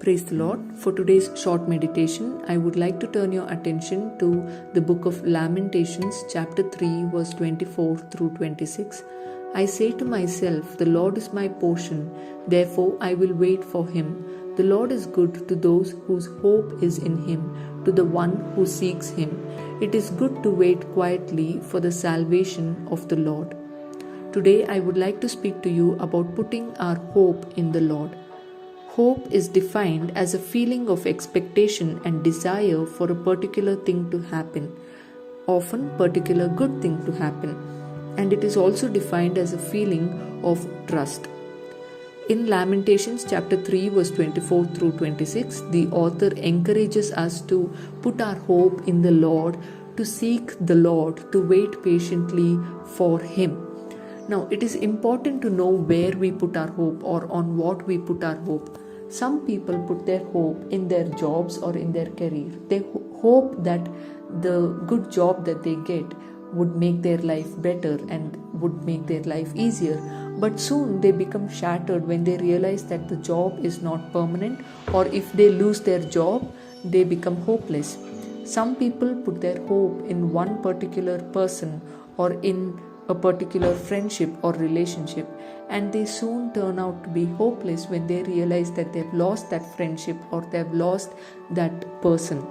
Praise the Lord. For today's short meditation, I would like to turn your attention to the book of Lamentations, chapter 3, verse 24 through 26. I say to myself, the Lord is my portion, therefore I will wait for him. The Lord is good to those whose hope is in him, to the one who seeks him. It is good to wait quietly for the salvation of the Lord. Today, I would like to speak to you about putting our hope in the Lord. Hope is defined as a feeling of expectation and desire for a particular thing to happen, often particular good thing to happen, and it is also defined as a feeling of trust. In Lamentations chapter 3 verse 24 through 26, the author encourages us to put our hope in the Lord, to seek the Lord, to wait patiently for him. Now, it is important to know where we put our hope or on what we put our hope. Some people put their hope in their jobs or in their career. They hope that the good job that they get would make their life better and would make their life easier. But soon they become shattered when they realize that the job is not permanent, or if they lose their job, they become hopeless. Some people put their hope in one particular person or in a particular friendship or relationship, and they soon turn out to be hopeless when they realize that they've lost that friendship or they've lost that person.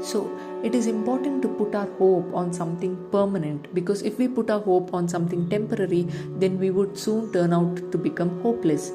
So it is important to put our hope on something permanent, because if we put our hope on something temporary, then we would soon turn out to become hopeless.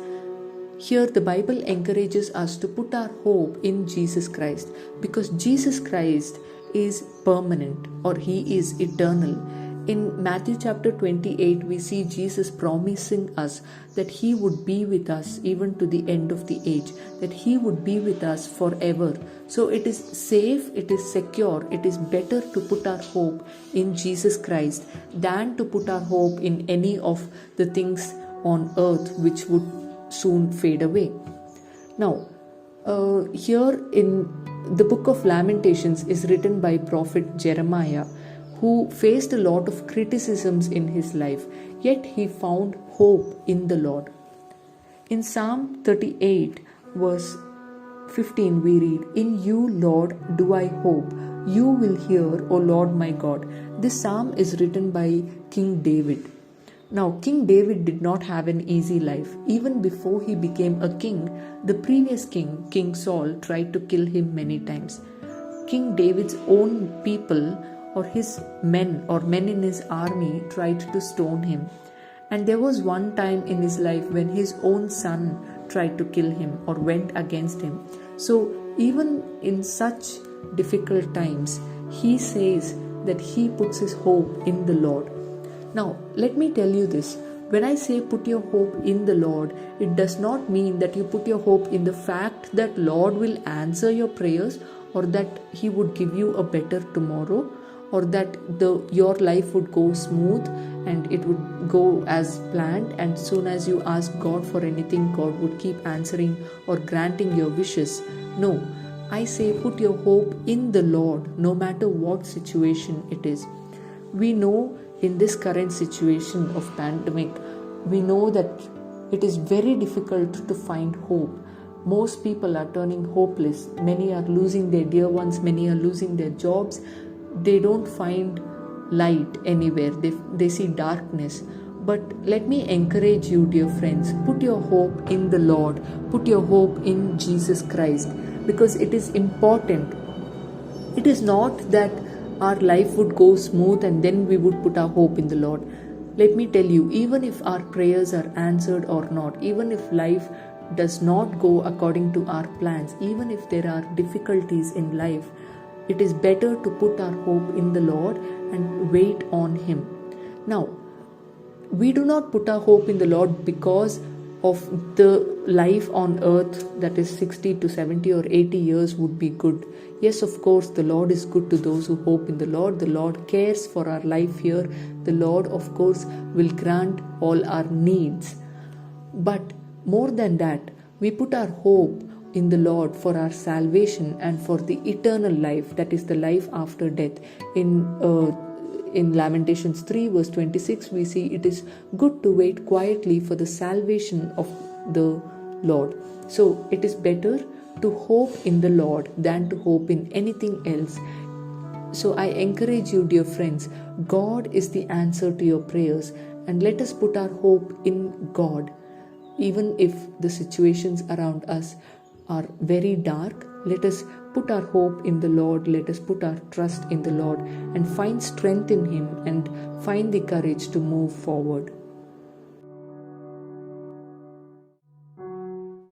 Here the Bible encourages us to put our hope in Jesus Christ, because Jesus Christ is permanent, or he is eternal. In Matthew chapter 28, we see Jesus promising us that he would be with us even to the end of the age, that he would be with us forever. So it is safe, it is secure, it is better to put our hope in Jesus Christ than to put our hope in any of the things on earth which would soon fade away. Now, here in the book of Lamentations is written by prophet Jeremiah, who faced a lot of criticisms in his life, yet he found hope in the Lord. In Psalm 38 verse 15 we read, "In you, Lord, do I hope. You will hear, O Lord my God." This psalm is written by King David. Now, King David did not have an easy life. Even before he became a king, the previous king, King Saul, tried to kill him many times. King David's own people, or his men or men in his army, tried to stone him. And there was one time in his life when his own son tried to kill him or went against him. So even in such difficult times, he says that he puts his hope in the Lord. Now, let me tell you this. When I say put your hope in the Lord, it does not mean that you put your hope in the fact that Lord will answer your prayers, or that he would give you a better tomorrow, or that your life would go smooth and it would go as planned, and soon as you ask God for anything, God would keep answering or granting your wishes. No, I say put your hope in the Lord, no matter what situation it is. We know in this current situation of pandemic, we know that it is very difficult to find hope. Most people are turning hopeless. Many are losing their dear ones, many are losing their jobs. They don't find light anywhere. They see darkness. But let me encourage you, dear friends, put your hope in the Lord. Put your hope in Jesus Christ, because it is important. It is not that our life would go smooth and then we would put our hope in the Lord. Let me tell you, even if our prayers are answered or not, even if life does not go according to our plans, even if there are difficulties in life, it is better to put our hope in the Lord and wait on him. Now, we do not put our hope in the Lord because of the life on earth, that is 60 to 70 or 80 years would be good. Yes, of course, the Lord is good to those who hope in the Lord. The Lord cares for our life here. The Lord, of course, will grant all our needs. But more than that, we put our hope in the Lord for our salvation and for the eternal life, that is the life after death. In Lamentations 3 verse 26, we see it is good to wait quietly for the salvation of the Lord. So it is better to hope in the Lord than to hope in anything else. So I encourage you, dear friends, God is the answer to your prayers, and let us put our hope in God. Even if the situations around us are very dark, let us put our hope in the Lord, let us put our trust in the Lord, and find strength in Him and find the courage to move forward.